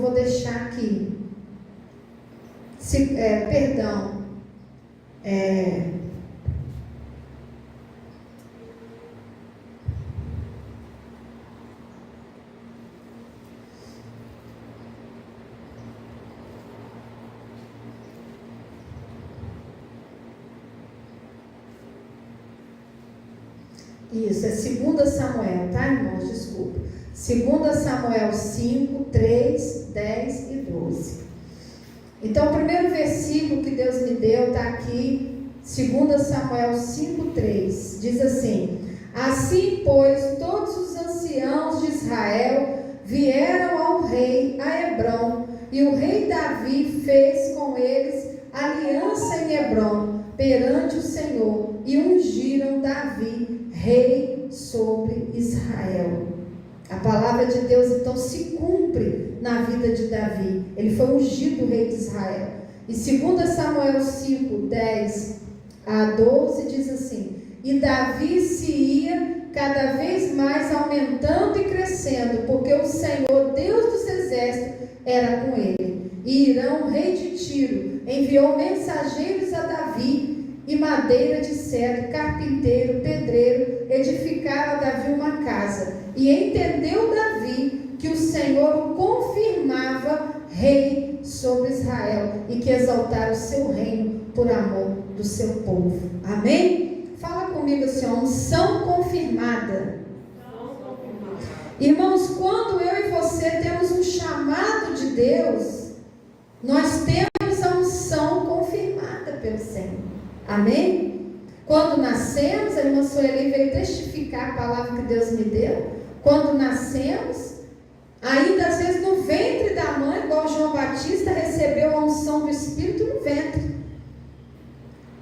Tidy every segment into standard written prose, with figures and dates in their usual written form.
vou deixar aqui. Isso, é 2 Samuel, tá, irmãos? Desculpa. 2 Samuel 5, 3, 10 e 12. Então, o primeiro versículo que Deus me deu está aqui, 2 Samuel 5, 3. Diz assim: assim, pois, todos os anciãos de Israel vieram ao rei a Hebrom, e o rei Davi fez com eles aliança em Hebrom, perante o Senhor, e ungiram Davi rei sobre Israel. A palavra de Deus então se cumpre na vida de Davi. Ele foi ungido rei de Israel. E 2 Samuel 5, 10 a 12 diz assim: e Davi se ia cada vez mais aumentando e crescendo, porque o Senhor, Deus dos exércitos, era com ele. E Irão, rei de Tiro, enviou mensageiros a Davi, e madeira de cedro, carpinteiro, pedreiro, edificaram a Davi uma casa. E entendeu Davi que o Senhor o confirmava rei sobre Israel, e que exaltara o seu reino por amor do seu povo. Amém? Fala comigo assim, unção confirmada. Irmãos, quando eu e você temos um chamado de Deus, nós temos a unção confirmada pelo Senhor. Amém? Quando nascemos, a irmã Sueli veio testificar a palavra que Deus me deu. Quando nascemos, ainda às vezes no ventre da mãe, igual João Batista recebeu a unção do Espírito no ventre.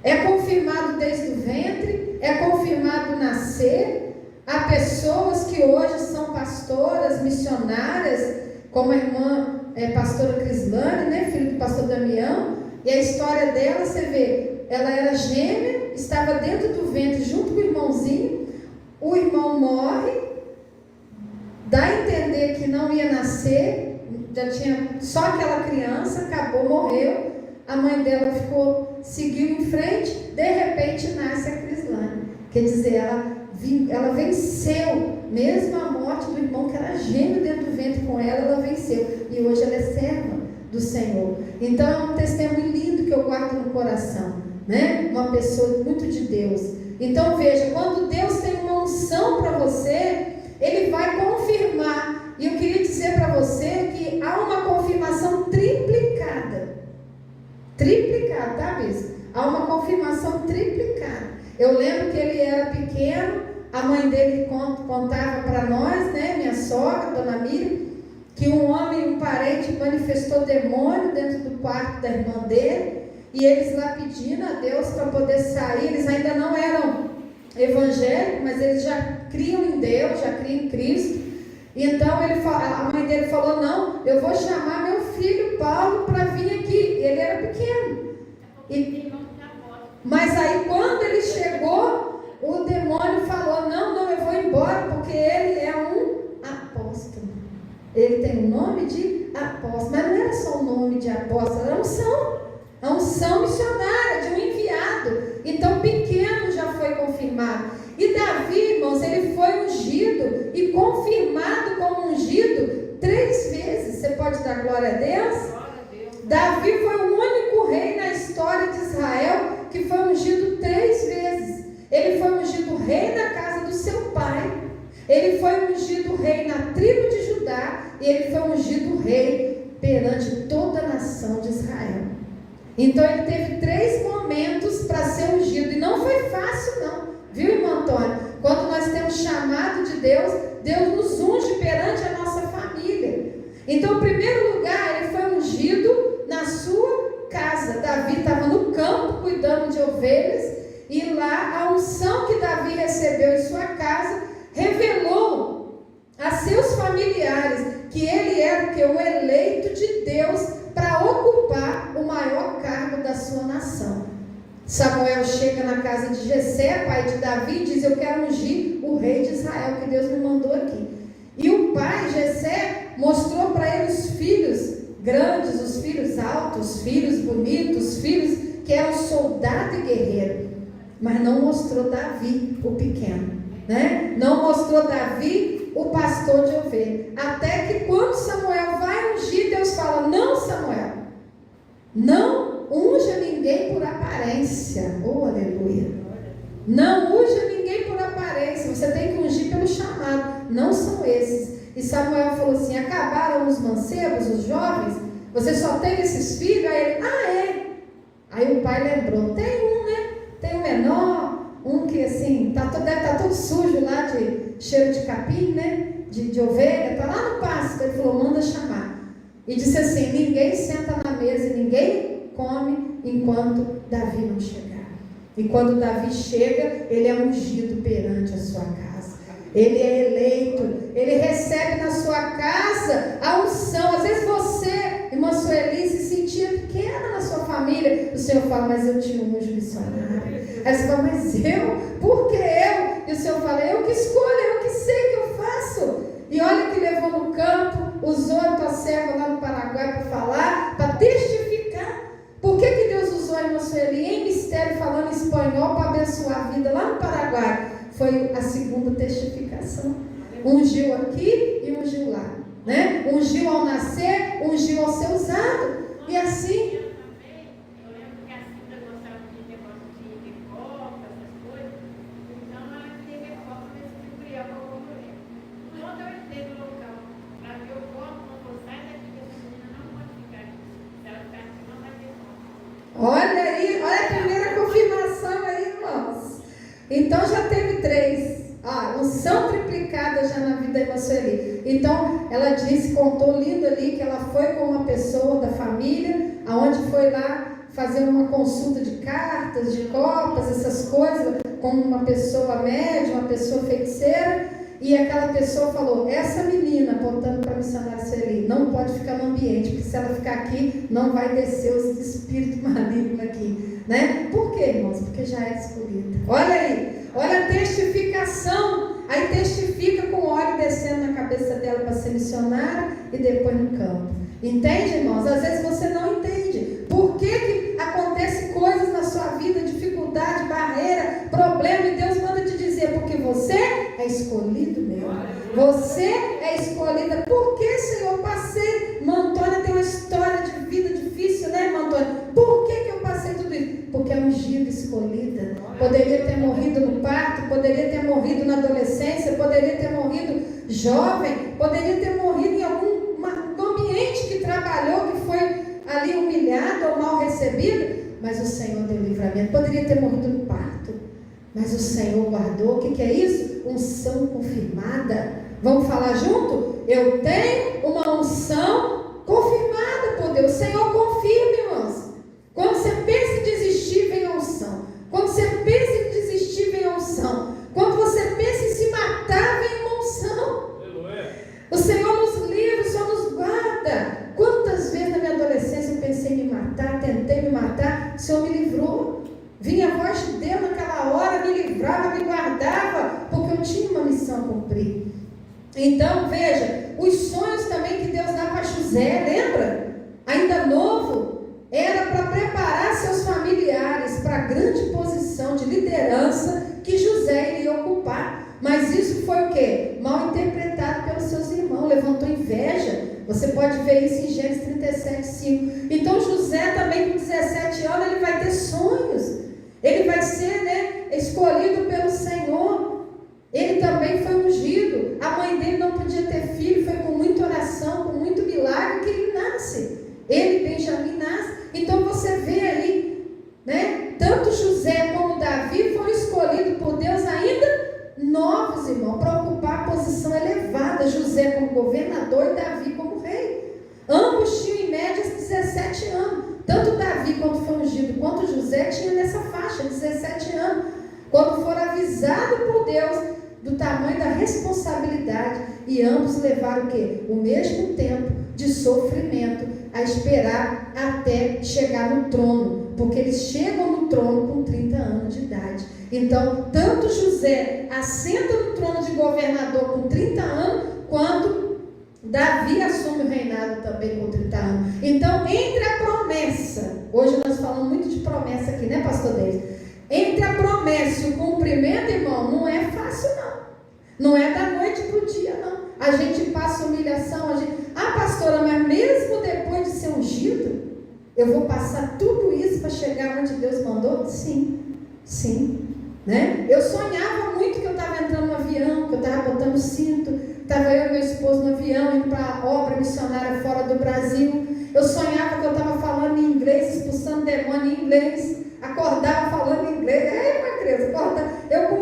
É confirmado desde o ventre, é confirmado no nascer. Há pessoas que hoje são pastoras, missionárias, como a irmã pastora Crislane, né, filho do pastor Damião, e a história dela, você vê, ela era gêmea, estava dentro do ventre junto com o irmãozinho, o irmão morre, dá a entender que não ia nascer, já tinha só aquela criança, acabou, morreu, a mãe dela seguiu em frente, de repente nasce a Crislane, quer dizer, ela venceu, mesmo a morte do irmão que era gêmeo dentro do ventre com ela venceu, e hoje ela é serva do Senhor. Então é um testemunho lindo que eu guardo no coração, né? Uma pessoa muito de Deus. Então veja, quando Deus tem uma unção para você, Ele vai confirmar. E eu queria dizer para você que há uma confirmação triplicada, tá, Bispo? Há uma confirmação triplicada. Eu lembro que ele era pequeno, a mãe dele contava para nós, né, minha sogra, Dona Miriam, que um homem, um parente, manifestou demônio dentro do quarto da irmã dele, e eles lá pedindo a Deus para poder sair. Eles ainda não eram evangélicos, mas eles já criam em Deus, já criam em Cristo. Então a mãe dele falou: não, eu vou chamar meu filho Paulo para vir aqui. Ele era pequeno. Mas aí quando ele chegou, o demônio falou: não, eu vou embora, porque ele é um apóstolo. Ele tem o nome de apóstolo, mas não era só o nome de apóstolo, era a unção missionária de um enviado. Então pequeno já foi confirmado. E Davi, irmãos, ele foi ungido e confirmado como ungido 3 vezes. Você pode dar glória a Deus? Davi foi o único rei na história de Israel que foi ungido 3 vezes. Ele foi ungido rei na casa do seu pai, ele foi ungido rei na tribo de Judá, e ele foi ungido rei perante toda a nação de Israel. Então ele teve 3 momentos para ser ungido, e não foi fácil não, viu, irmão Antônio? Quando nós temos chamado de Deus, Deus nos unge perante a nossa família. Então, em primeiro lugar, ele foi ungido na sua casa. Davi estava no campo cuidando de ovelhas, e lá a unção que Davi recebeu em sua casa revelou a seus familiares que ele era o eleito de Deus para ocupar o maior cargo da sua nação. Samuel chega na casa de Jessé, pai de Davi, e diz: eu quero ungir o rei de Israel, que Deus me mandou aqui. E o pai, Jessé, mostrou para ele os filhos filhos altos, filhos bonitos, filhos que eram soldado e guerreiro, mas não mostrou Davi, o pequeno, né? Não mostrou Davi, o pastor de ovelha. Até que quando Samuel vai ungir, Deus fala: não, Samuel, não unja ninguém por aparência. Oh, aleluia. Não unja ninguém por aparência. Você tem que ungir pelo chamado. Não são esses. E Samuel falou assim: acabaram os mancebos, os jovens? Você só tem esses filhos? Aí ele: ah, é. Aí o pai lembrou: tem um, né? Tem um menor, um que assim, deve estar todo sujo lá de cheiro de capim, né? De ovelha, está lá no pasto. Ele falou: manda chamar. E disse assim: ninguém senta na mesa e ninguém come enquanto Davi não chegar. E quando Davi chega, ele é ungido perante a sua casa. Ele é eleito, ele recebe na sua casa a unção. Às vezes você, irmã Sueli, se sentia pequena na sua família. O Senhor fala: mas eu te unjo missionário. Aí você fala: mas eu? Por que eu? E o Senhor fala: eu que escolho, eu que sei o que eu faço. E olha que levou no campo, usou a tua serva lá no Paraguai para falar, para testificar. Por que Deus usou a irmã Sueli em mistério, falando espanhol, para abençoar a vida lá no Paraguai? Foi a segunda testificação. Ungiu aqui e ungiu lá, né? Ungiu ao nascer, ungiu ao ser usado. E assim... Eu lembro que a Cida gostava de negócio de copa, essas coisas. Então ela teve a copa desse tutorial com a mulher. Quando eu entrei no local para ver o copo, não vou sair daqui, que essa menina não pode ficar aqui. Se ela ficar aqui, não vai ter copo. Olha aí, olha a primeira confirmação aí, irmãos. Então já teve 3. Unção triplicada já na vida da irmã Sueli. Então ela disse, contou lindo ali, que ela foi com uma pessoa da família, aonde foi lá fazer uma consulta de cartas, de copas, essas coisas, com uma pessoa média, uma pessoa feiticeira. E aquela pessoa falou: essa menina, apontando para a missionária Sueli, não pode ficar no ambiente, porque se ela ficar aqui, não vai descer os espíritos malignos aqui, né? Por quê, irmãos? Porque já é escolhida. Olha aí, olha a testificação. Aí testifica com óleo descendo na cabeça dela para ser missionária e depois no campo. Entende, irmãos? Às vezes você não entende. Por que acontece coisas na sua vida, dificuldade, barreira, problema, e Deus manda te dizer: porque você é escolhido meu. Você é escolhida. Por que, Senhor, passei? Antônia tem uma história de vida difícil, né, irmã Antônia? Por que eu passei tudo isso? Porque é ungida, escolhida. Poderia ter morrido no parto, poderia ter morrido na adolescência, poderia ter morrido jovem, poderia ter morrido em algum ambiente que trabalhou, que foi ali humilhado ou mal recebido, mas o Senhor deu livramento. Poderia ter morrido no parto, mas o Senhor guardou. O que é isso? Unção confirmada. Vamos falar junto? Eu tenho uma unção confirmada por Deus. O Senhor confirma, irmãos. Quando você pensa em desistir, vem a unção. Quando você pensa em desistir, vem a unção. Quando você pensa em se matar, vem uma unção. O Senhor nos livra, o Senhor nos guarda. Quantas vezes na minha adolescência eu pensei em me matar, tentei me matar, o Senhor me livrou. Vinha a voz de Deus naquela hora, me livrava, me guardava, porque eu tinha uma missão a cumprir. Então, veja, os sonhos também que Deus dá para José, lembra? Ainda novo, era para preparar seus familiares para a grande posição de liderança que José iria ocupar. Mas isso foi o quê? Mal interpretado pelos seus irmãos, levantou inveja. Você pode ver isso em Gênesis 37:5. Então José também com 17 anos, ele vai ter sonhos. Ele vai ser, escolhido pelo Senhor. Ele também foi ungido. A mãe dele não podia ter filho, foi com muita oração, com muito milagre que ele nasce. Ele, Benjamim, nasce. Então você vê aí, tanto José como Davi foram escolhidos por Deus ainda novos, irmão, para ocupar a posição elevada. José como governador e Davi como rei. Ambos tinham em média 17 anos. Tanto Davi, quando foi ungido, quanto José tinha nessa faixa, 17 anos. Quando foram avisados por Deus do tamanho da responsabilidade, e ambos levaram o quê? O mesmo tempo de sofrimento a esperar até chegar no trono, porque eles chegam no trono com 30 anos de idade. Então, tanto José assenta no trono de governador com 30 anos, quanto Davi assume o reinado também com 30 anos. Então, entre a conhece o cumprimento, irmão, não é fácil não. Não é da noite para o dia, não. A gente passa humilhação, pastora, mas mesmo depois de ser ungido, eu vou passar tudo isso para chegar onde Deus mandou? Sim, sim. Né? Eu sonhava muito que eu estava entrando no avião, que eu estava botando cinto, estava eu e meu esposo no avião, indo para a obra missionária fora do Brasil. Eu sonhava que eu estava falando em inglês, expulsando demônio em inglês, acordava falando em inglês. Uma criança, acordava. Eu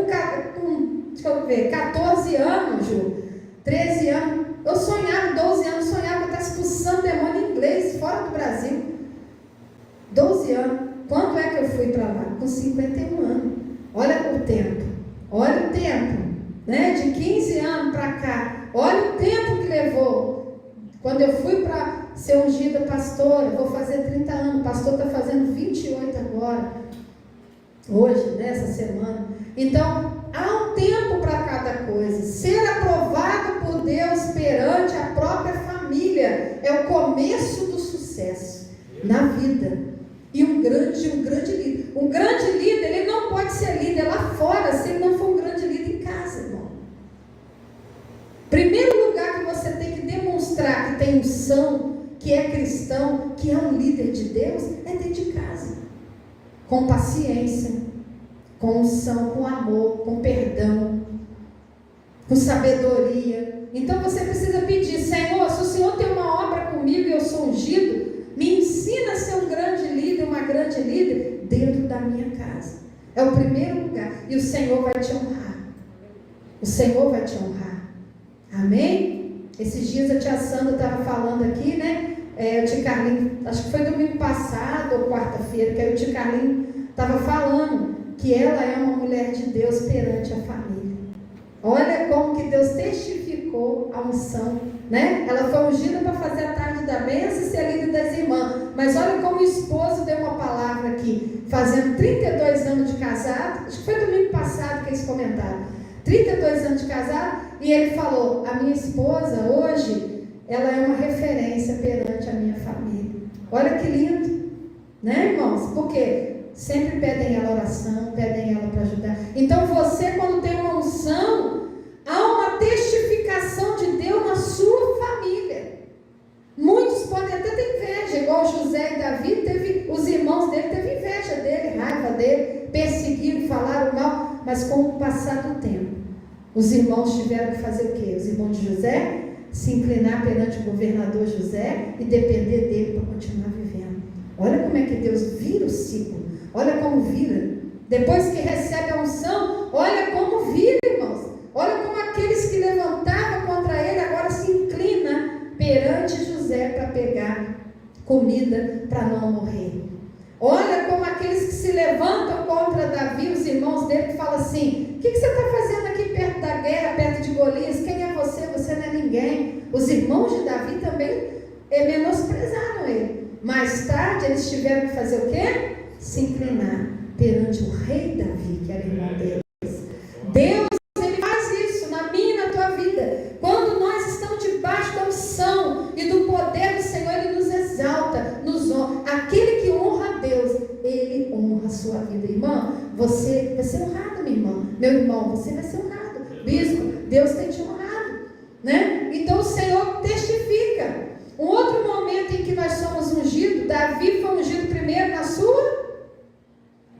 deixa eu ver, 14 anos, Ju, 13 anos, eu sonhava, 12 anos, sonhava que eu estava expulsando demônio em inglês, fora do Brasil. 12 anos. Quando é que eu fui para lá? Com 51 anos. Olha o tempo, né? De 15 anos para cá, olha o tempo que levou. Quando eu fui para ser ungida pastora, vou fazer 30 anos, o pastor está fazendo 28 agora, hoje, nessa semana. Então, há um tempo para cada coisa. Ser aprovado por Deus perante a própria família é o começo do sucesso na vida. E um grande líder. Um grande líder, ele não pode ser líder lá fora se ele não for um grande líder em casa, irmão. Primeiro lugar que você tem que demonstrar que tem unção, que é cristão, que é um líder de Deus, é dentro de casa. Com paciência, com unção, com amor, com perdão, com sabedoria. Então você precisa pedir: Senhor, se o Senhor tem uma obra comigo e eu sou ungido, me ensina a ser um grande líder, uma grande líder dentro da minha casa. É o primeiro lugar. E o Senhor vai te honrar. O Senhor vai te honrar. Amém? Esses dias a tia Sandra estava falando aqui, né? O tio Carlinhos, acho que foi domingo passado ou quarta-feira, que aí o tio Carlinhos estava falando que ela é uma mulher de Deus perante a família. Olha como que Deus testificou a unção, né? Ela foi ungida para fazer a tarde da bênção e ser líder das irmãs. Mas olha como o esposo deu uma palavra aqui, fazendo 32 anos de casado. Acho que foi domingo passado que eles comentaram. 32 anos de casado, e ele falou: a minha esposa hoje, ela é uma referência perante a minha família. Olha que lindo, né, irmãos? Porque sempre pedem ela oração, pedem ela para ajudar. Então você, quando tem uma unção, há uma testificação de Deus na sua família. Muitos podem até ter inveja, igual José e Davi, os irmãos dele teve inveja dele, raiva dele, perseguiram, falaram mal, mas com o passar do tempo, os irmãos tiveram que fazer o quê? Os irmãos de José se inclinar perante o governador José e depender dele para continuar vivendo. Olha como é que Deus vira o ciclo. Olha como vira. Depois que recebe a unção, olha como vira, irmãos. Olha como aqueles que levantavam contra ele agora se inclina perante José para pegar comida para não morrer. Olha como aqueles que se levantam contra Davi, os irmãos dele, que falam assim: o que você está fazendo aqui perto da guerra, perto de Golias? Quem é você? Você não é ninguém. Os irmãos de Davi também menosprezaram ele. Mais tarde eles tiveram que fazer o quê? Se inclinar perante o rei Davi, que era irmão deles. Deus, ele faz isso na minha e na tua vida. Quando nós estamos debaixo da unção e do poder do Senhor, ele nos exalta, nos honra. Aquele que honra a Deus, ele honra a sua vida. Irmã, você vai ser honrado, minha irmã. Meu irmão, você vai ser honrado. Bispo, Deus tem te honrado, né? Então o Senhor testifica. Um outro momento em que nós somos ungidos, Davi foi ungido primeiro na sua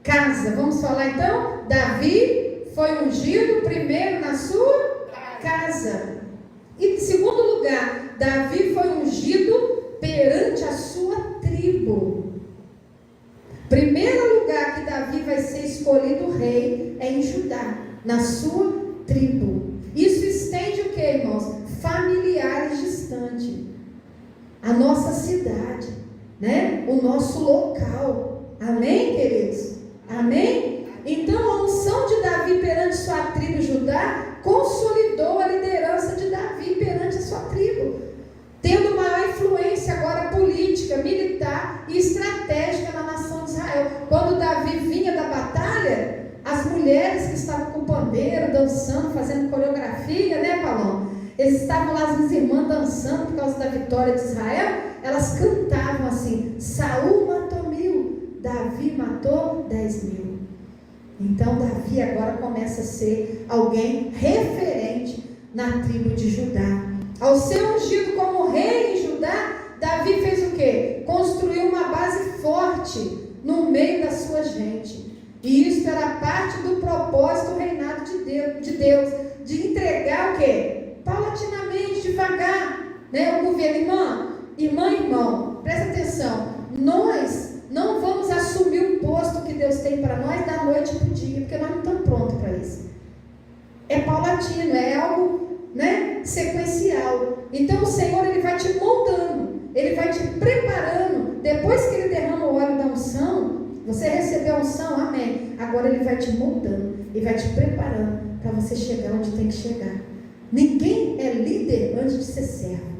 casa. Vamos falar então? Davi foi ungido primeiro na sua casa. E em segundo lugar, Davi foi ungido perante a sua tribo. Primeiro lugar que Davi vai ser escolhido rei é em Judá, na sua tribo. Isso estende o que, irmãos? Familiares distantes. A nossa cidade, né? O nosso local. Amém, queridos? Amém? Então a unção de Davi perante sua tribo Judá consolidou a liderança de Davi perante a sua tribo, tendo maior influência agora política, militar e estratégica na nação de Israel. Quando Davi vinha da batalha, as mulheres que estavam com pandeiro, dançando, fazendo coreografia, né, Paulão? Eles estavam lá, as irmãs dançando por causa da vitória de Israel. Elas cantavam assim: Saul matou 1000, Davi matou 10.000. Então Então Davi agora começa a ser alguém referente na tribo de Judá. Ao ser ungido como rei em Judá, Davi fez o quê? Construiu uma base forte no meio da sua gente. E isso era parte do propósito do reinado de Deus, de entregar o quê? Paulatinamente, devagar, né? O governo. Irmão, presta atenção. Nós não vamos assumir o posto que Deus tem para nós da noite para o dia, porque nós não estamos prontos para isso. É paulatino, é algo, né, sequencial. Então o Senhor, Ele vai te moldando, Ele vai te preparando. Depois que Ele derrama o óleo da unção, você recebeu a unção, amém. Agora Ele vai te moldando, Ele vai te preparando para você chegar onde tem que chegar. Ninguém é líder antes de ser servo.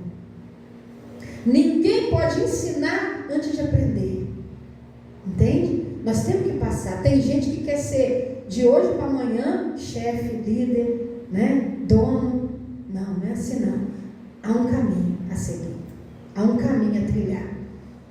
Ninguém pode ensinar antes de aprender. Entende? Nós temos que passar. Tem gente que quer ser de hoje para amanhã chefe, líder, né? Dono. Não é assim não. Há um caminho a seguir. Há um caminho a trilhar.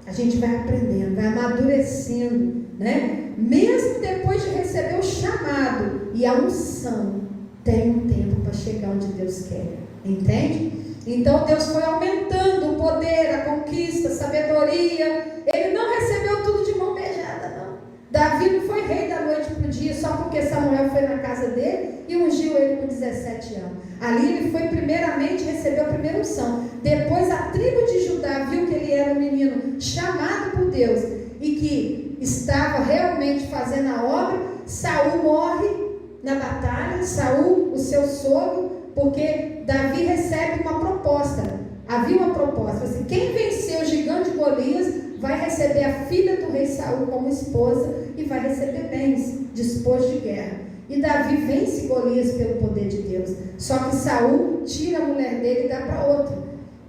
A gente vai aprendendo, vai amadurecendo, né? Mesmo depois de receber o chamado e a unção, tem um tempo para chegar onde Deus quer. Entende? Então Deus foi aumentando o poder, a conquista, a sabedoria. Ele não recebeu tudo de mão beijada, não. Davi não foi rei da noite para o dia só porque Samuel foi na casa dele e ungiu ele com 17 anos. Ali ele foi primeiramente, recebeu a primeira unção. Depois a tribo de Judá viu que ele era um menino chamado por Deus e que estava realmente fazendo a obra. Saul morre na batalha, Saul, o seu sogro, porque Davi recebe uma proposta. Havia uma proposta, assim, quem vencer o gigante Golias vai receber a filha do rei Saul como esposa e vai receber bens, disposto de guerra. E Davi vence Golias pelo poder de Deus. Só que Saul tira a mulher dele e dá para outro.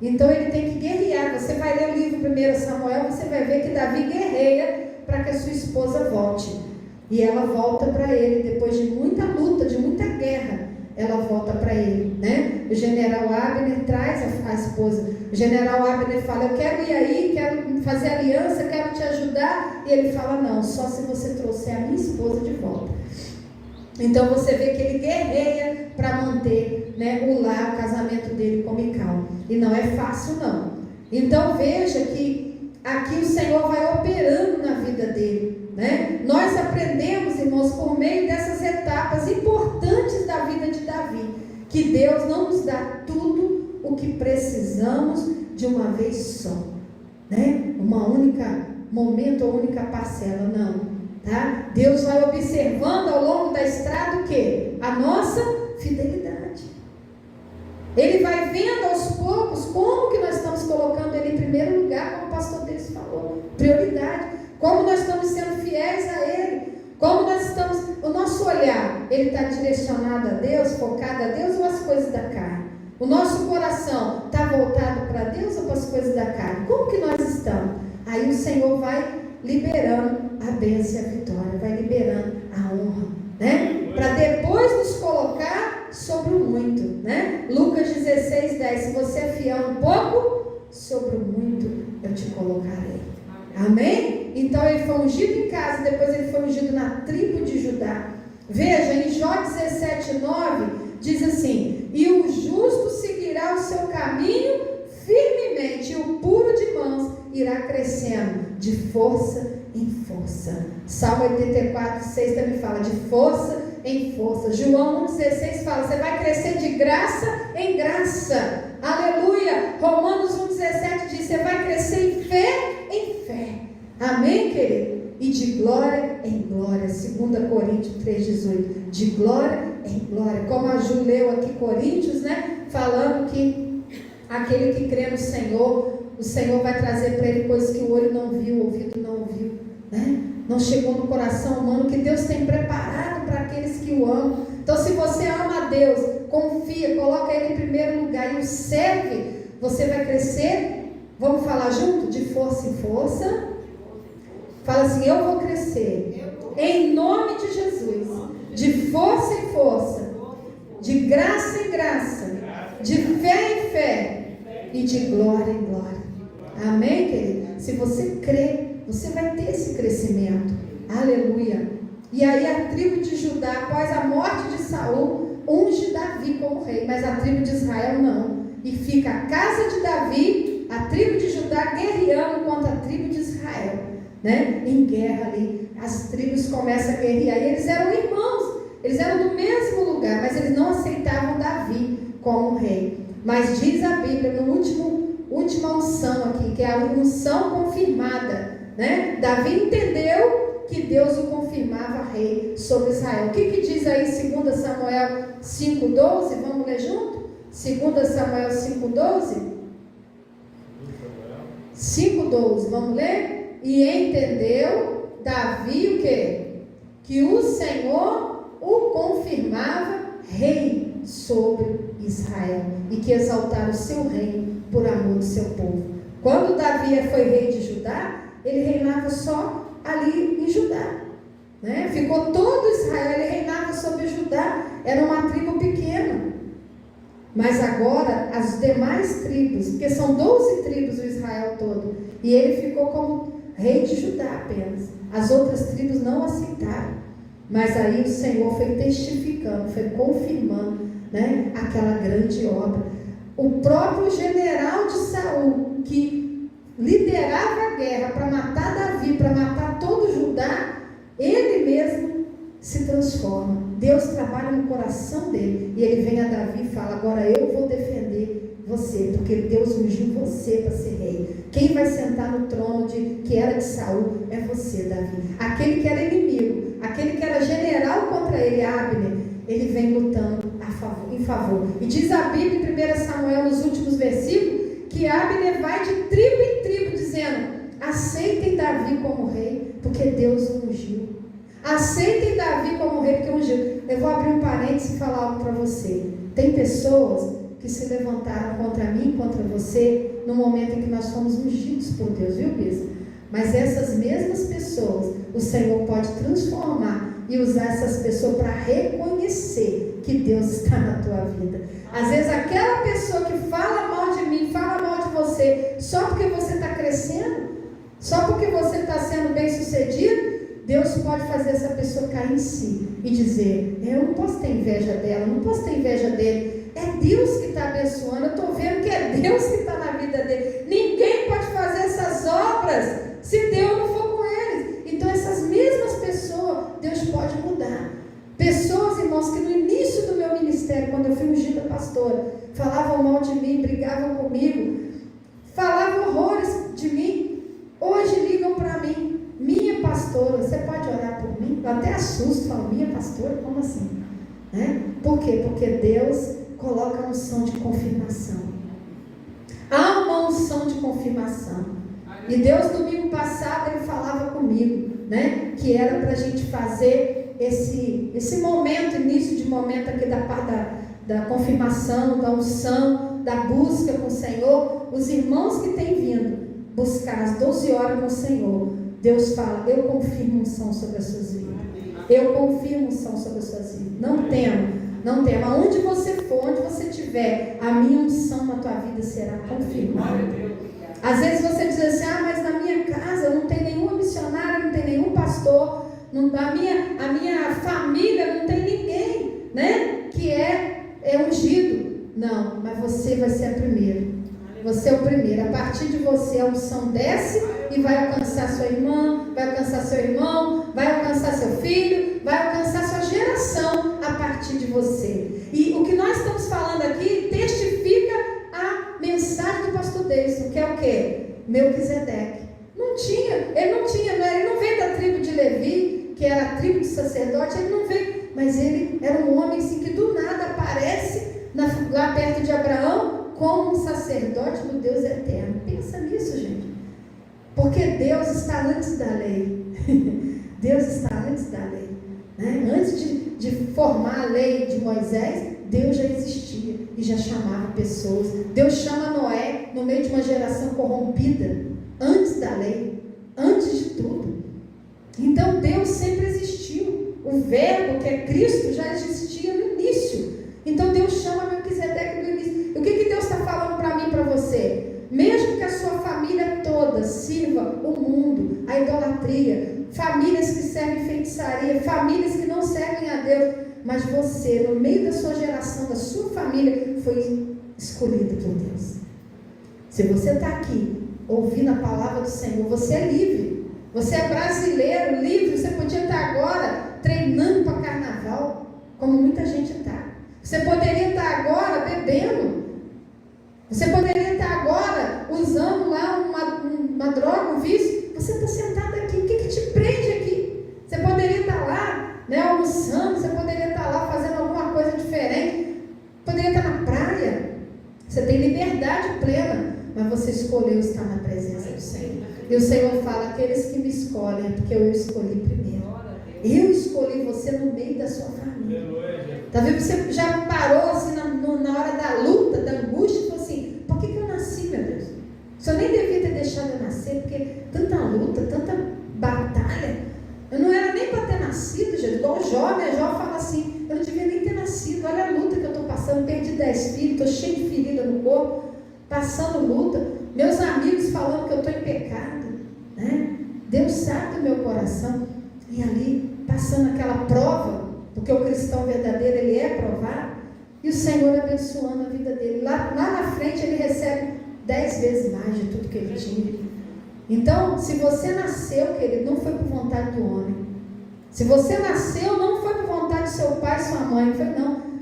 Então ele tem que guerrear. Você vai ler o livro 1 Samuel, você vai ver que Davi guerreia para que a sua esposa volte. E ela volta para ele depois de muita luta, de muita guerra. Ela volta para ele, né? O general Abner traz a esposa. O general Abner fala, eu quero ir aí, quero fazer aliança, quero te ajudar. E ele fala, não, só se você trouxer a minha esposa de volta. Então você vê que ele guerreia para manter, né, o lar, o casamento dele com Mical. E não é fácil não. Então veja que aqui o Senhor vai operando na vida dele, né? Nós aprendemos, irmãos, por meio dessas etapas importantes da vida de Davi, que Deus não nos dá tudo o que precisamos de uma vez só, né? Uma única momento, uma única parcela, não. Tá? Deus vai observando ao longo da estrada o quê? A nossa fidelidade. Ele vai vendo aos poucos como que nós estamos colocando Ele em primeiro lugar, como o pastor Deus falou, prioridade. Como nós estamos sendo fiéis a Ele. Como nós estamos, o nosso olhar, ele está direcionado a Deus, focado a Deus ou às coisas da carne? O nosso coração está voltado para Deus ou para as coisas da carne? Como que nós estamos? Aí o Senhor vai liberando a bênção e a vitória, vai liberando a honra, né? Para depois nos colocar sobre o muito, né? Lucas 16:10, se você é fiel um pouco, sobre o muito eu te colocarei. Amém? Então ele foi ungido em casa, depois ele foi ungido na tribo de Judá. Veja, em Jó 17:9, diz assim, e o justo seguirá o seu caminho firmemente, e o puro de mãos irá crescendo de força em força. Salmo 84:6 também fala de força em força. João 1:16 fala, você vai crescer de graça em graça. Aleluia. Romanos 1:17 diz, você vai crescer em fé. Amém, querido? E de glória em glória. 2 Coríntios 3:18. De glória em glória. Como a Ju leu aqui Coríntios, né? Falando que aquele que crê no Senhor, o Senhor vai trazer para ele coisas que o olho não viu, o ouvido não ouviu, né? Não chegou no coração humano, que Deus tem preparado para aqueles que o amam. Então, se você ama a Deus, confia, coloca Ele em primeiro lugar e o serve, você vai crescer. Vamos falar junto? De força em força. Fala assim, eu vou crescer em nome de Jesus, de força em força, de graça em graça, de fé em fé e de glória em glória. Amém, querido? Se você crê, você vai ter esse crescimento. Aleluia. E aí a tribo de Judá, após a morte de Saul, unge Davi como rei, mas a tribo de Israel não. E fica a casa de Davi, a tribo de Judá guerreando contra a tribo de Israel, né? Em guerra ali, as tribos começam a guerrear. E eles eram irmãos, eles eram do mesmo lugar, mas eles não aceitavam Davi como rei. Mas diz a Bíblia, no última unção aqui, que é a unção confirmada, né? Davi entendeu que Deus o confirmava rei sobre Israel. O que diz aí 2 Samuel 5,12? Vamos ler junto? 2 Samuel 5,12? 5,12, vamos ler? E entendeu Davi o quê? Que o Senhor o confirmava rei sobre Israel e que exaltara o seu reino por amor do seu povo. Quando Davi foi rei de Judá, ele reinava só ali em Judá, né? Ficou todo Israel, ele reinava sobre Judá, era uma tribo pequena. Mas agora as demais tribos, porque são 12 tribos o Israel todo, e ele ficou como rei de Judá apenas. As outras tribos não aceitaram. Mas aí o Senhor foi testificando, foi confirmando, né, aquela grande obra. O próprio general de Saul, que liderava a guerra para matar Davi, para matar todo Judá, ele mesmo se transforma. Deus trabalha no coração dele, e ele vem a Davi e fala: agora eu vou defender você, porque Deus ungiu você para ser rei. Quem vai sentar no trono que era de Saul é você, Davi. Aquele que era inimigo, aquele que era general contra ele, Abner, ele vem lutando em favor. E diz a Bíblia em 1 Samuel, nos últimos versículos, que Abner vai de tribo em tribo dizendo: aceitem Davi como rei, porque Deus o ungiu. Aceitem Davi como rei, porque ungiu. Eu vou abrir um parênteses e falar algo para você. Tem pessoas que se levantaram contra mim, contra você, no momento em que nós fomos ungidos por Deus, viu, Bispo? Mas essas mesmas pessoas, o Senhor pode transformar e usar essas pessoas para reconhecer que Deus está na tua vida. Às vezes aquela pessoa que fala mal de mim, fala mal de você, só porque você está crescendo, só porque você está sendo bem sucedido, Deus pode fazer essa pessoa cair em si e dizer: eu não posso ter inveja dela, não posso ter inveja dele. É Deus que está abençoando, eu estou vendo que é Deus que está na vida dele. Ninguém pode fazer essas obras se Deus não for com eles. Então essas mesmas pessoas, Deus pode mudar. Pessoas, irmãos, que no início do meu ministério, quando eu fui ungida pastora, falavam mal de mim, brigavam comigo, falavam horrores de mim, hoje ligam para mim: minha pastora, você pode orar por mim? Eu até assusto, falo: minha pastora? Como assim? Né? Por quê? Porque Deus coloca a unção de confirmação. Há uma unção de confirmação. E Deus, domingo passado, ele falava comigo, né, que era para a gente fazer esse momento, início de momento aqui da confirmação, da unção, da busca com o Senhor. Os irmãos que têm vindo buscar às 12 horas com o Senhor, Deus fala: eu confirmo unção sobre as suas vidas. Eu confirmo unção sobre as suas vidas. Não tema. Não tema. Onde você for, onde você estiver, a minha unção na tua vida será confirmada. Às vezes você diz assim: ah, mas na minha casa não tem nenhuma missionária, não tem nenhum pastor, a minha família não tem ninguém, né, que é ungido. Não, mas você vai ser a primeira. Você é o primeiro. A partir de você a unção desce e vai alcançar sua irmã, vai alcançar seu irmão, vai alcançar seu filho, vai alcançar sua geração a partir de você. E o que nós estamos falando aqui testifica a mensagem do pastor Deison, que é o quê? Melquisedeque. Ele não veio da tribo de Levi, que era a tribo de sacerdote, ele não veio, mas ele era um homem assim, que do nada aparece lá perto de Abraão como um sacerdote do Deus eterno. Pensa nisso, gente. Porque Deus está antes da lei. Deus está antes da lei, né? Antes de formar a lei de Moisés, Deus já existia e já chamava pessoas. Deus chama Noé no meio de uma geração corrompida, antes da lei, antes de tudo. Então Deus sempre existiu. O verbo, que é Cristo, já existia no início. Então Deus chama Melquisedeque no início. O que Deus está falando para mim e para você? Mesmo que a sua família toda toda sirva o mundo, a idolatria, famílias que servem feitiçaria, famílias que não servem a Deus, mas você, no meio da sua geração, da sua família, foi escolhido por Deus. Se você está aqui, ouvindo a palavra do Senhor, você é livre, você é brasileiro, livre. Você podia estar agora treinando para carnaval, como muita gente está. Você poderia estar agora bebendo, você poderia estar agora usando lá uma droga, um vício. Você está sentado aqui, o que te prende aqui? Você poderia estar lá, né, almoçando, você poderia estar lá fazendo alguma coisa diferente, poderia estar na praia. Você tem liberdade plena, mas você escolheu estar na presença do Senhor. E o Senhor fala: aqueles que me escolhem, é porque eu escolhi primeiro. Eu escolhi você no meio da sua família. Tá vendo? Você já parou assim na hora da luta, da angústia, e falou assim: por que eu nasci, meu Deus? O Senhor nem devia ter deixado eu nascer, porque tanta luta, tanta batalha. Eu não era nem para ter nascido, gente. Igual o Jó, né? Jó fala assim: eu não devia nem ter nascido. Olha a luta que eu estou passando. Perdi 10 filhos, estou cheio de ferida no corpo, passando luta. Meus amigos falando que eu estou em pecado, né? Deus sabe do meu coração. E ali, passando aquela prova, porque o cristão verdadeiro, ele é provado, e o Senhor abençoando a vida dele. Lá na frente, ele recebe 10 vezes mais de tudo que ele tinha. Então, se você nasceu, querido, não foi por vontade do homem. Se você nasceu, não foi por vontade do seu pai e sua mãe.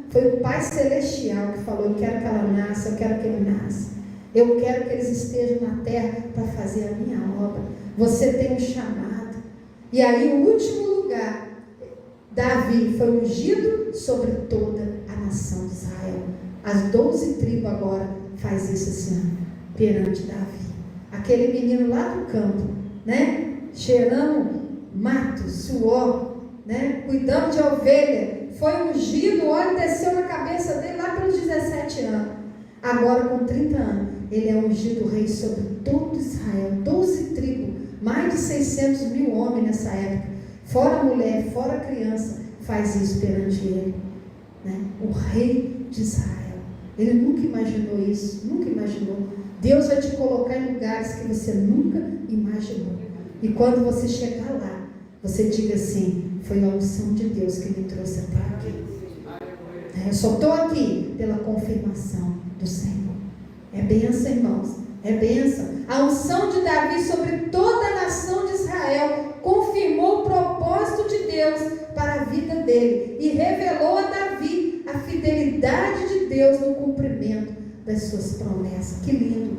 Foi o Pai Celestial que falou: eu quero que ela nasça, eu quero que ele nasça. Eu quero que eles estejam na terra para fazer a minha obra. Você tem um chamado. E aí, o último lugar, Davi foi ungido sobre toda a nação de Israel. As 12 tribos agora faz isso assim, perante Davi. Aquele menino lá do campo, né? Cheirando mato, suor, né? Cuidando de ovelha. Foi ungido, o óleo desceu na cabeça dele lá pelos 17 anos. Agora, com 30 anos, ele é ungido rei sobre todo Israel. 12 tribos, mais de 600 mil homens nessa época. Fora mulher, fora criança, faz isso perante ele, né? O rei de Israel. Ele nunca imaginou isso, nunca imaginou. Deus vai te colocar em lugares que você nunca imaginou. E quando você chegar lá, você diga assim: foi a unção de Deus que me trouxe até aqui. Eu só estou aqui pela confirmação do Senhor. É bênção, irmãos, é bênção. A unção de Davi sobre toda a nação de Israel confirmou o propósito de Deus para a vida dele e revelou a Davi a fidelidade de Deus no cumprimento das suas promessas. Que lindo,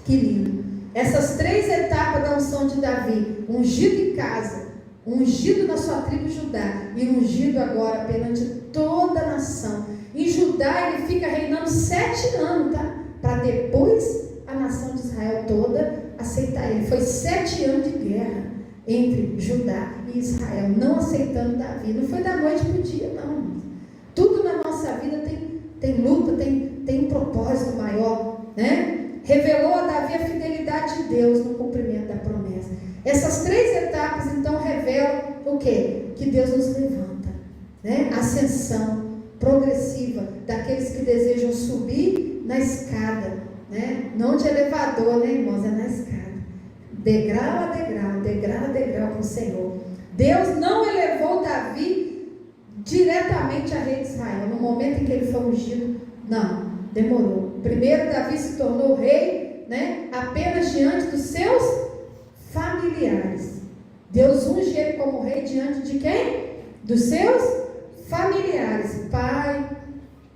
que lindo. Essas 3 etapas da unção de Davi: ungido em casa, ungido na sua tribo Judá e ungido agora perante toda a nação. Em Judá ele fica reinando 7 anos, tá? Para depois a nação de Israel toda aceitar ele. Foi 7 anos de guerra entre Judá e Israel, não aceitando Davi. Não foi da noite para o dia, não. Tudo na nossa vida tem luta, tem um propósito maior, né? Revelou a Davi a fidelidade de Deus no cumprimento da promessa. Essas 3 etapas então revelam o quê? Que Deus nos levanta, né? Ascensão progressiva daqueles que desejam subir na escada, né? Não de elevador, né, irmãos? É na escada, degrau a degrau, degrau a degrau com o Senhor. Deus não elevou Davi diretamente a rei de Israel no momento em que ele foi ungido. Não, demorou. Primeiro Davi se tornou rei, né, apenas diante dos seus familiares. Deus unge ele como rei diante de quem? Dos seus familiares. Pai,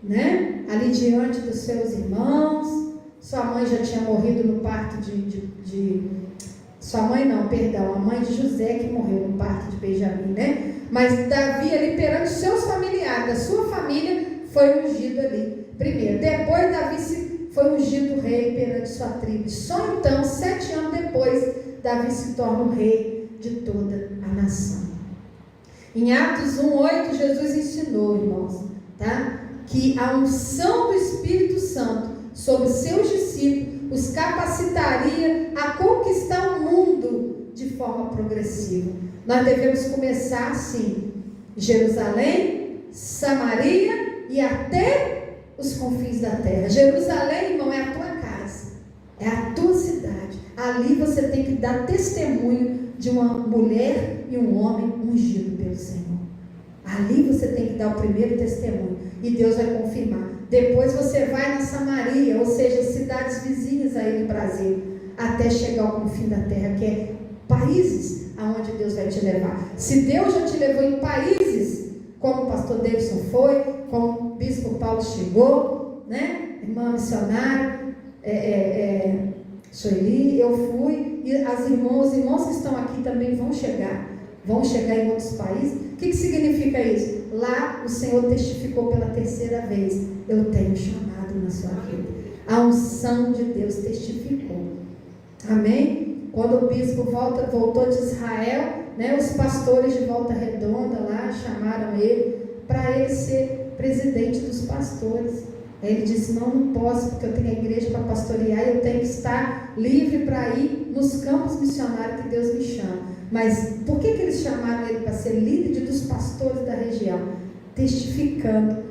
né, ali diante dos seus irmãos. Sua mãe já tinha morrido no parto sua mãe não, perdão, a mãe de José que morreu no parto de Benjamim, né? Mas Davi ali perante os seus familiares, da sua família, foi ungido ali primeiro. Depois Davi foi ungido rei perante sua tribo. Só então, 7 anos depois, Davi se torna o rei de toda a nação. Em Atos 1:8, Jesus ensinou, irmãos, tá? Que a unção do Espírito Santo sobre seus discípulos os capacitaria a conquistar o mundo de forma progressiva. Nós devemos começar assim: Jerusalém, Samaria e até os confins da terra. Jerusalém, irmão, é a tua casa, é a tua cidade, Ali você tem que dar testemunho de uma mulher e um homem ungido pelo Senhor. Ali você tem que dar o primeiro testemunho e Deus vai confirmar. Depois você vai na Samaria, ou seja, cidades vizinhas aí do Brasil, até chegar ao confim da terra, que é países aonde Deus vai te levar. Se Deus já te levou em países, como o pastor Davidson foi, como o bispo Paulo chegou, né? Irmã missionária, Sueli, eu fui, e os irmãos que estão aqui também vão chegar em outros países. O que significa isso? Lá o Senhor testificou pela terceira vez: eu tenho chamado na sua vida. A unção de Deus testificou. Amém? Quando o bispo voltou de Israel, né, os pastores de Volta Redonda lá chamaram ele para ele ser presidente dos pastores. Aí ele disse: não posso, porque eu tenho a igreja para pastorear e eu tenho que estar livre para ir nos campos missionários que Deus me chama. Mas por que eles chamaram ele para ser líder dos pastores da região? Testificando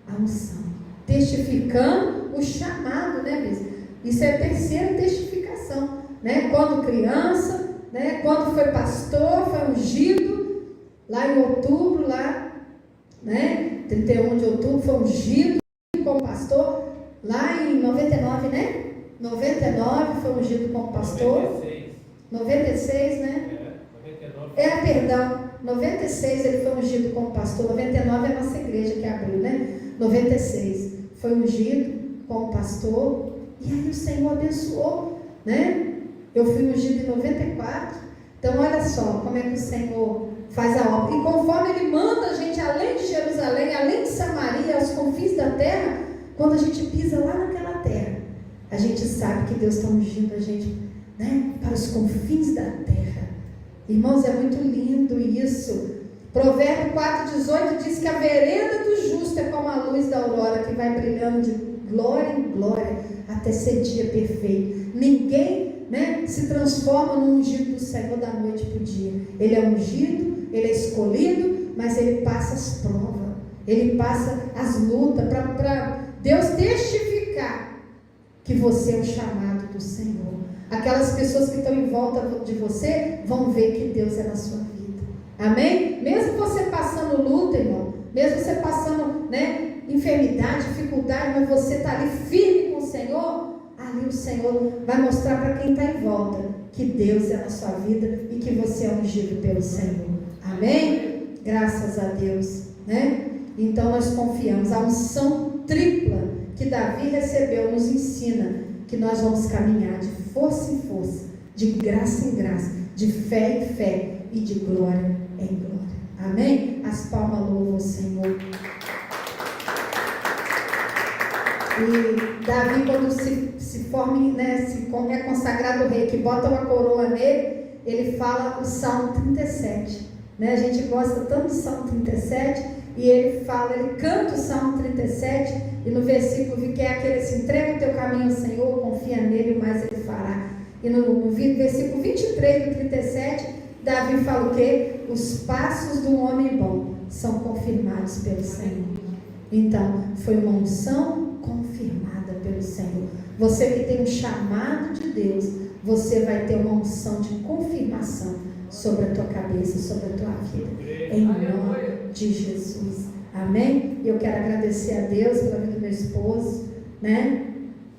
a unção, testificando o chamado, né, bispo? Isso é a terceira testificação, né? Quando criança, né? Quando foi pastor, foi ungido, lá em outubro, né? 31 de outubro, foi ungido como pastor, lá em 99, né? 99 foi ungido como pastor. 96, né? 96 ele foi ungido como pastor. 99 é a nossa igreja que abriu, né? 96 foi ungido como pastor. E aí o Senhor abençoou, né? Eu fui ungido em 94. Então olha só como é que o Senhor faz a obra. E conforme Ele manda a gente além de Jerusalém, além de Samaria, aos confins da terra, quando a gente pisa lá naquela terra, a gente sabe que Deus está ungindo a gente, né, para os confins da terra. Irmãos, é muito lindo isso. Provérbio 4,18 diz que a vereda do justo é como a luz da aurora, que vai brilhando de glória em glória até ser dia perfeito. Ninguém, né, se transforma no ungido do Senhor da noite para o dia. Ele é ungido, ele é escolhido, mas ele passa as provas, ele passa as lutas para Deus testificar que você é um chamado do Senhor. Aquelas pessoas que estão em volta de você vão ver que Deus é na sua vida. Amém? Mesmo você passando luta, irmão, mesmo você passando, né, enfermidade, dificuldade, mas você está ali firme com o Senhor, ali o Senhor vai mostrar para quem está em volta que Deus é na sua vida e que você é ungido pelo Senhor. Amém? Graças a Deus, né? Então nós confiamos. A unção tripla que Davi recebeu nos ensina que nós vamos caminhar de força em força, de graça em graça, de fé em fé e de glória em glória. Amém? As palmas louvam o Senhor. E Davi, quando se forma, né, é consagrado rei, que bota uma coroa nele, ele fala o Salmo 37. Né? A gente gosta tanto do Salmo 37, e ele canta o Salmo 37, e no versículo que é aquele assim: entrega o teu caminho ao Senhor, confia nele, mas ele fará. E no versículo 23 do 37, Davi fala o quê? Os passos do homem bom são confirmados pelo Senhor. Então, foi uma unção confirmada pelo Senhor. Você que tem um chamado de Deus, você vai ter uma unção de confirmação sobre a tua cabeça, sobre a tua vida, em nome de Jesus. Amém? E eu quero agradecer a Deus pela vida do meu esposo, né?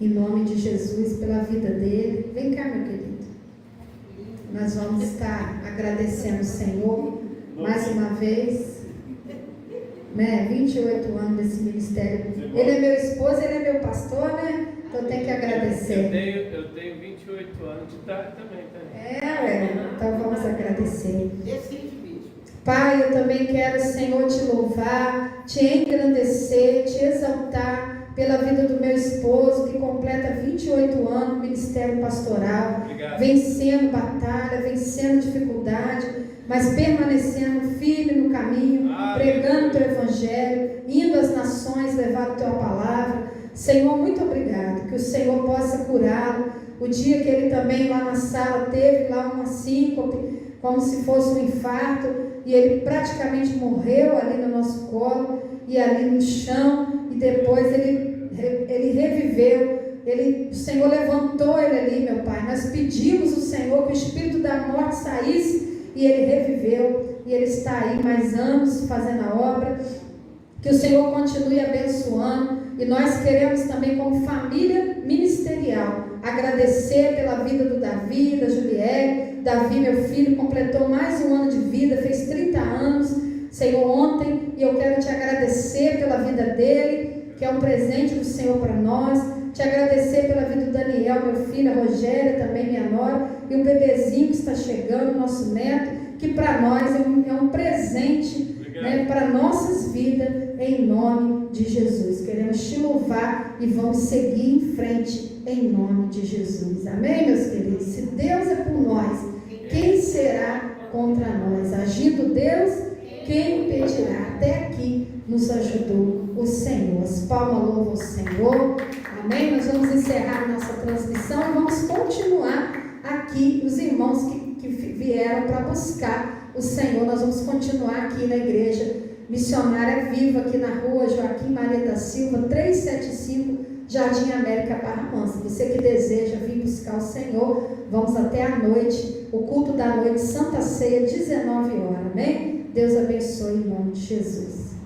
Em nome de Jesus, pela vida dele. Vem cá, meu querido. Nós vamos estar agradecendo o Senhor mais uma vez, né? 28 anos desse ministério. Ele é meu esposo, ele é meu pastor, né? Então eu tenho que agradecer. Eu tenho 28 anos de idade também, tá? Então vamos agradecer. Pai, eu também quero, Senhor, te louvar, te engrandecer, te exaltar pela vida do meu esposo, que completa 28 anos no ministério pastoral. Obrigado. Vencendo batalha, vencendo dificuldade, mas permanecendo firme no caminho, pregando o teu evangelho, indo às nações, levar a tua palavra. Senhor, muito obrigado, que o Senhor possa curá-lo. O dia que ele também lá na sala teve lá uma síncope, como se fosse um infarto, e ele praticamente morreu ali no nosso colo, e ali no chão, e depois ele reviveu, o Senhor levantou ele ali, meu Pai. Nós pedimos ao Senhor que o espírito da morte saísse e ele reviveu. E ele está aí mais anos fazendo a obra. Que o Senhor continue abençoando. E nós queremos também, como família ministerial, agradecer pela vida do Davi, da Juliette. Davi, meu filho, completou mais um ano de vida, fez 30 anos, Senhor, ontem. E eu quero te agradecer pela vida dele, que é um presente do Senhor para nós. Te agradecer pela vida do Daniel, meu filho, a Rogéria, também minha nora, e o bebezinho que está chegando, nosso neto, que para nós é um presente, né, para nossas vidas, em nome de Jesus. Queremos te louvar e vamos seguir em frente, em nome de Jesus. Amém, meus queridos? Se Deus é por nós, quem será contra nós? Agindo Deus, quem impedirá? Até aqui nos ajudou o Senhor. As palmas louvam o Senhor. Amém? Nós vamos encerrar nossa transmissão e vamos continuar aqui. Os irmãos que vieram para buscar o Senhor, nós vamos continuar aqui na igreja missionária viva, aqui na rua Joaquim Maria da Silva, 375, Jardim América, Barra Mansa. Você que deseja vir buscar o Senhor, vamos até a noite, o culto da noite, Santa Ceia, 19 horas. Amém? Deus abençoe em nome de Jesus.